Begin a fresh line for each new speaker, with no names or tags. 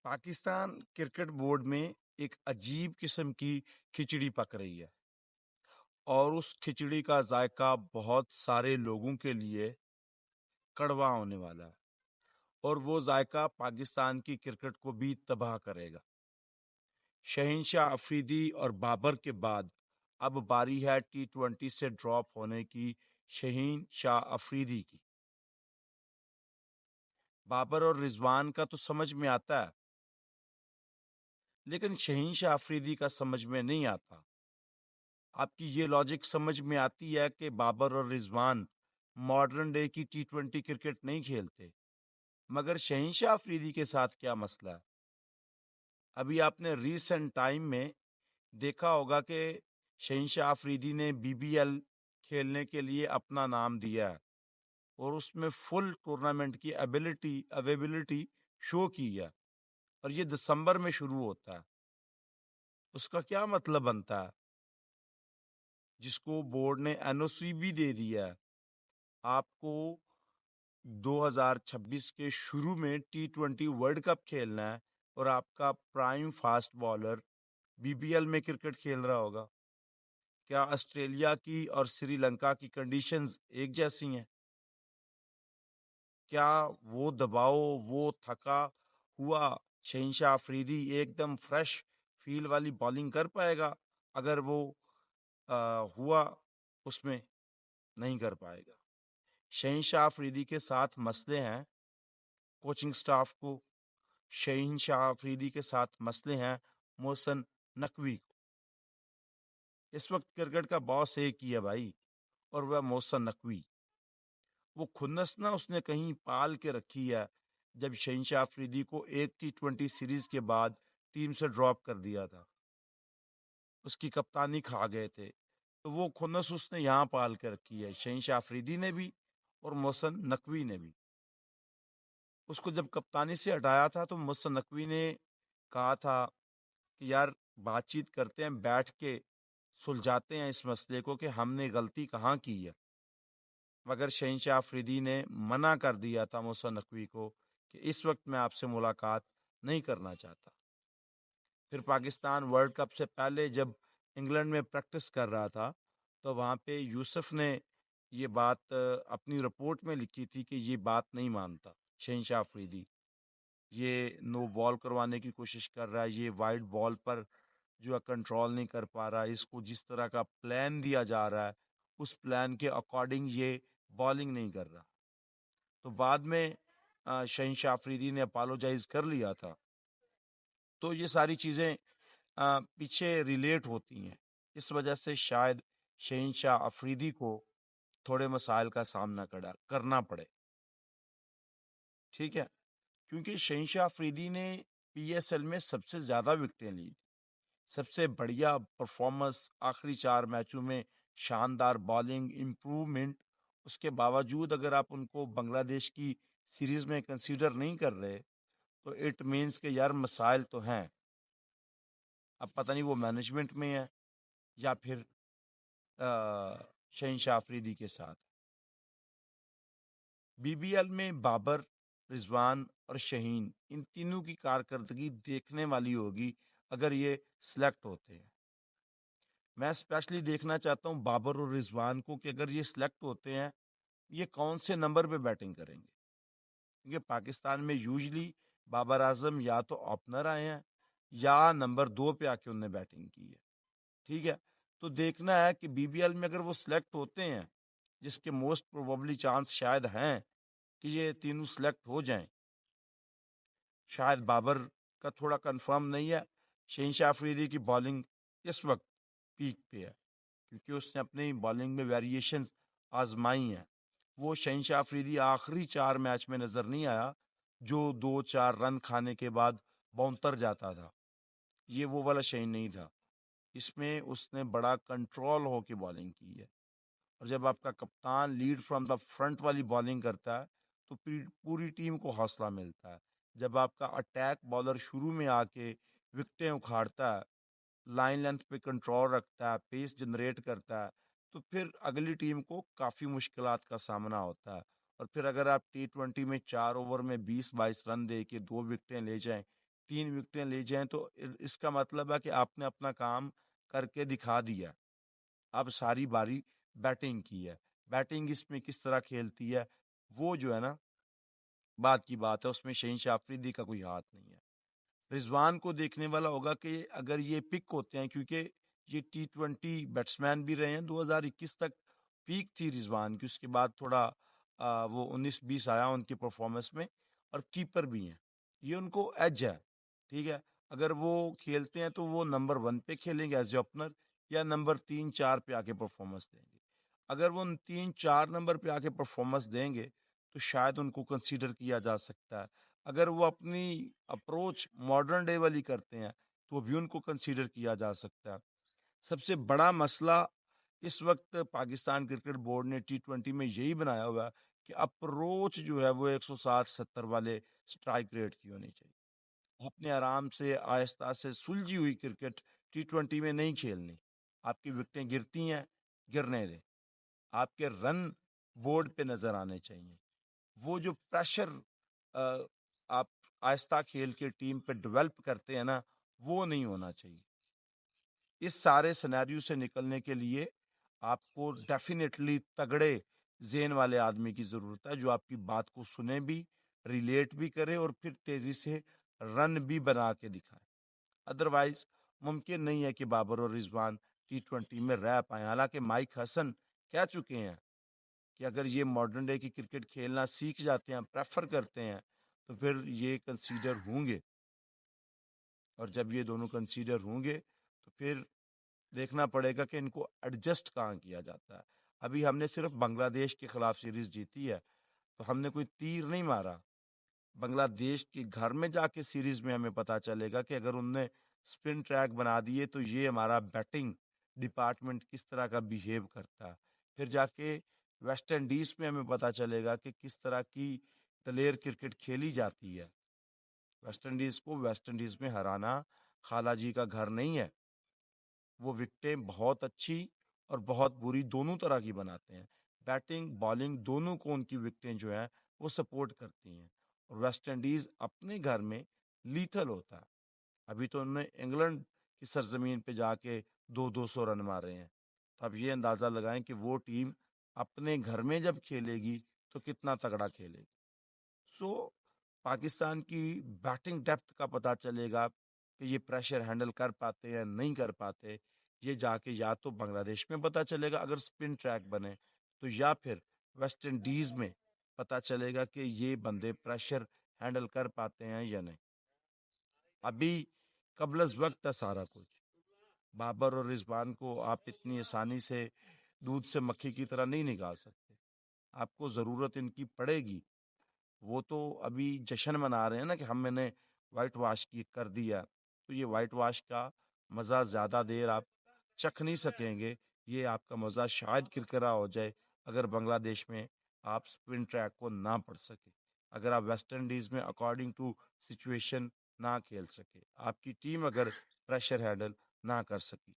Pakistan cricket board میں ایک عجیب قسم کی کھچڑی پک رہی ہے اور اس کھچڑی کا ذائقہ بہت سارے لوگوں کے لیے کڑوا ہونے والا ہے اور وہ ذائقہ پاکستان کی کرکٹ کو بھی تباہ کرے گا۔ شہنشاہ افریدی اور بابر کے بعد اب باری ہے T20 سے ڈراپ ہونے کی شہین شاہ افریدی کی۔ بابر اور رضوان کا تو سمجھ میں آتا ہے لیکن شہین شاہ افریدی کا سمجھ میں نہیں آتا۔ آپ کی یہ لاجک سمجھ میں آتی ہے کہ بابر اور رضوان ماڈرن ڈے کی T20 کرکٹ نہیں کھیلتے، مگر شہین شاہ افریدی کے ساتھ کیا مسئلہ ہے؟ ابھی آپ نے ریسنٹ ٹائم میں دیکھا ہوگا کہ شہین شاہ افریدی نے BBL کھیلنے کے لیے اپنا نام دیا ہے اور اس میں فل ٹورنامنٹ کی اویبلٹی شو کی ہے، اور یہ دسمبر میں شروع ہوتا ہے۔ اس کا کیا مطلب بنتا ہے؟ جس کو بورڈ نے NOC بھی دے دیا ہے، آپ کو 2026 کے شروع میں T20 ورلڈ کپ کھیلنا ہے اور آپ کا پرائم فاسٹ بالر BBL میں کرکٹ کھیل رہا ہوگا۔ کیا آسٹریلیا کی اور سری لنکا کی کنڈیشنز ایک جیسی ہیں؟ کیا وہ دباؤ، وہ تھکا ہوا شہنشاہ افریدی ایک دم فریش فیل والی بالنگ کر پائے گا؟ اگر وہ ہوا اس میں نہیں کر پائے گا۔ شہنشاہ افریدی کے ساتھ مسئلے ہیں کوچنگ سٹاف کو، شہنشاہ افریدی کے ساتھ مسئلے ہیں محسن نقوی کو۔ اس وقت کرکٹ کا باس ایک ہی ہے بھائی، اور وہ محسن نقوی۔ وہ کھنس نہ اس نے کہیں پال کے رکھی ہے جب شہنشاہ افریدی کو ایک T20 سیریز کے بعد ٹیم سے ڈراپ کر دیا تھا، اس کی کپتانی کھا گئے تھے، تو وہ کھنس اس نے یہاں پال کے رکھی ہے، شہنشاہ افریدی نے بھی اور محسن نقوی نے بھی۔ اس کو جب کپتانی سے ہٹایا تھا تو محسن نقوی نے کہا تھا کہ یار بات چیت کرتے ہیں، بیٹھ کے سلجھاتے ہیں اس مسئلے کو کہ ہم نے غلطی کہاں کی ہے، مگر شہنشاہ افریدی نے منع کر دیا تھا محسن نقوی کو کہ اس وقت میں آپ سے ملاقات نہیں کرنا چاہتا۔ پھر پاکستان ورلڈ کپ سے پہلے جب انگلینڈ میں پریکٹس کر رہا تھا تو وہاں پہ یوسف نے یہ بات اپنی رپورٹ میں لکھی تھی کہ یہ بات نہیں مانتا شہنشاہ افریدی، یہ نو بال کروانے کی کوشش کر رہا ہے، یہ وائڈ بال پر جو ہے کنٹرول نہیں کر پا رہا، اس کو جس طرح کا پلان دیا جا رہا ہے اس پلان کے اکارڈنگ یہ بالنگ نہیں کر رہا۔ تو بعد میں شہنشاہ افریدی نے اپالوجائز کر لیا تھا۔ تو یہ ساری چیزیں پیچھے ریلیٹ ہوتی ہیں، اس وجہ سے شاید شہنشاہ افریدی کو تھوڑے مسائل کا سامنا کرنا پڑے، ٹھیک ہے؟ کیونکہ شہنشاہ افریدی نے PSL میں سب سے زیادہ وکٹیں لی، سب سے بڑھیا پرفارمنس، آخری 4 میچوں میں شاندار بالنگ، امپروومنٹ۔ اس کے باوجود اگر آپ ان کو بنگلہ دیش کی سیریز میں کنسیڈر نہیں کر رہے تو اٹ مینس کہ یار مسائل تو ہیں۔ اب پتہ نہیں وہ مینجمنٹ میں ہے یا پھر شہنشاہ افریدی کے ساتھ۔ BBL میں بابر، رضوان اور شہین، ان تینوں کی کارکردگی دیکھنے والی ہوگی اگر یہ سلیکٹ ہوتے ہیں۔ میں اسپیشلی دیکھنا چاہتا ہوں بابر اور رضوان کو کہ اگر یہ سلیکٹ ہوتے ہیں یہ کون سے نمبر پہ بیٹنگ کریں گے، کیونکہ پاکستان میں یوزلی بابر اعظم یا تو اوپنر آئے ہیں یا نمبر 2 پہ آ کے انہوں نے بیٹنگ کی ہے، ٹھیک ہے؟ تو دیکھنا ہے کہ BBL میں اگر وہ سلیکٹ ہوتے ہیں، جس کے موسٹ پروبیبلی چانس شاید ہیں کہ یہ تینوں سلیکٹ ہو جائیں، شاید بابر کا تھوڑا کنفرم نہیں ہے، شہنشاہ افریدی کی بالنگ اس وقت پیک پہ ہے کیونکہ اس نے اپنی بالنگ میں ویریشنز آزمائی ہیں۔ وہ شہنشاہ افریدی آخری 4 میچ میں نظر نہیں آیا جو 2-4 رن کھانے کے بعد بونتر جاتا تھا، یہ وہ والا شہین نہیں تھا، اس میں اس نے بڑا کنٹرول ہو کے بالنگ کی ہے۔ اور جب آپ کا کپتان لیڈ فرام دا فرنٹ والی بالنگ کرتا ہے تو پوری ٹیم کو حوصلہ ملتا ہے۔ جب آپ کا اٹیک بالر شروع میں آ کے وکٹیں اکھاڑتا ہے، لائن لینتھ پہ کنٹرول رکھتا ہے، پیس جنریٹ کرتا ہے، تو پھر اگلی ٹیم کو کافی مشکلات کا سامنا ہوتا ہے۔ اور پھر اگر آپ T20 میں 4 اوور میں 20-22 رن دے کے 2 وکٹیں لے جائیں، 3 وکٹیں لے جائیں تو اس کا مطلب ہے کہ آپ نے اپنا کام کر کے دکھا دیا. اب ساری باری بیٹنگ کی ہے. بیٹنگ اس میں کس طرح کھیلتی ہے وہ جو ہے نا بات کی بات ہے، اس میں شہین آفریدی کا کوئی ہاتھ نہیں ہے. رضوان کو دیکھنے والا ہوگا کہ اگر یہ پک ہوتے ہیں، کیونکہ یہ T20 بیٹسمین بھی رہے ہیں. 2021 تک پیک تھی رضوان کی، اس کے بعد تھوڑا وہ 19-20 آیا ان کی پرفارمنس میں، اور کیپر بھی ہیں. یہ ان کو ایج ہے، ٹھیک ہے. اگر وہ کھیلتے ہیں تو وہ نمبر 1 پہ کھیلیں گے ایز اے اوپنر، یا نمبر 3-4 پہ آ کے پرفارمنس دیں گے. اگر وہ 3-4 نمبر پہ آ کے پرفارمنس دیں گے تو شاید ان کو کنسیڈر کیا جا سکتا ہے. اگر وہ اپنی اپروچ ماڈرن ڈے والی کرتے ہیں تو بھی ان کو کنسیڈر کیا جا سکتا ہے. سب سے بڑا مسئلہ اس وقت پاکستان کرکٹ بورڈ نے T20 میں یہی بنایا ہوا ہے کہ اپروچ جو ہے وہ 160-70 والے سٹرائک ریٹ کی ہونی چاہیے. اپنے آرام سے آہستہ سے سلجھی ہوئی کرکٹ T20 میں نہیں کھیلنی. آپ کی وکٹیں گرتی ہیں، گرنے دیں. آپ کے رن بورڈ پہ نظر آنے چاہیے. وہ جو پریشر آپ آہستہ کھیل کے ٹیم پہ ڈیولپ کرتے ہیں نا، وہ نہیں ہونا چاہیے. اس سارے سینیریو سے نکلنے کے لیے آپ کو ڈیفینیٹلی تگڑے ذہن والے آدمی کی ضرورت ہے، جو آپ کی بات کو سنے بھی، ریلیٹ بھی کرے، اور پھر تیزی سے رن بھی بنا کے دکھائے. ادروائز ممکن نہیں ہے کہ بابر اور رضوان T20 میں رہ پائیں. حالانکہ مائک حسن کہہ چکے ہیں کہ اگر یہ ماڈرن ڈے کی کرکٹ کھیلنا سیکھ جاتے ہیں، پریفر کرتے ہیں، تو پھر یہ کنسیڈر ہوں گے. اور جب یہ دونوں کنسیڈر ہوں گے تو پھر دیکھنا پڑے گا کہ ان کو ایڈجسٹ کہاں کیا جاتا ہے. ابھی ہم نے صرف بنگلہ دیش کے خلاف سیریز جیتی ہے تو ہم نے کوئی تیر نہیں مارا. بنگلہ دیش کے گھر میں جا کے سیریز میں ہمیں پتا چلے گا کہ اگر ان نے سپن ٹریک بنا دیے تو یہ ہمارا بیٹنگ ڈپارٹمنٹ کس طرح کا بیہیو کرتا ہے. پھر جا کے ویسٹ انڈیز میں ہمیں پتا چلے گا کہ کس طرح کی دلیر کرکٹ کھیلی جاتی ہے. ویسٹ انڈیز کو ویسٹ انڈیز میں ہرانا خالہ جی کا گھر نہیں ہے. وہ وکٹیں بہت اچھی اور بہت بری دونوں طرح کی بناتے ہیں. بیٹنگ بالنگ دونوں کو ان کی وکٹیں جو ہیں وہ سپورٹ کرتی ہیں. اور ویسٹ انڈیز اپنے گھر میں لیتھل ہوتا ہے. ابھی تو انہوں نے انگلینڈ کی سرزمین پہ جا کے 200 رن مارے ہیں. تو اب یہ اندازہ لگائیں کہ وہ ٹیم اپنے گھر میں جب کھیلے گی تو کتنا تگڑا کھیلے گی. سو پاکستان کی بیٹنگ ڈیپتھ کا پتہ چلے گا کہ یہ پریشر ہینڈل کر پاتے یا نہیں کر پاتے. یہ جا کے یا تو بنگلہ دیش میں پتہ چلے گا اگر سپن ٹریک بنے تو، یا پھر ویسٹ انڈیز میں پتہ چلے گا کہ یہ بندے پریشر ہینڈل کر پاتے ہیں یا نہیں. ابھی قبل از وقت ہے سارا کچھ. بابر اور رضوان کو آپ اتنی آسانی سے دودھ سے مکھی کی طرح نہیں نکال سکتے. آپ کو ضرورت ان کی پڑے گی. وہ تو ابھی جشن منا رہے ہیں نا کہ ہم نے وائٹ واش کی کر دیا. تو یہ وائٹ واش کا مزہ زیادہ دیر آپ چکھ نہیں سکیں گے. یہ آپ کا مزہ شاید کرکرا ہو جائے اگر بنگلہ دیش میں آپ سپن ٹریک کو نہ پڑھ سکے، اگر آپ ویسٹ انڈیز میں اکارڈنگ ٹو سچویشن نہ کھیل سکے، آپ کی ٹیم اگر پریشر ہینڈل نہ کر سکی.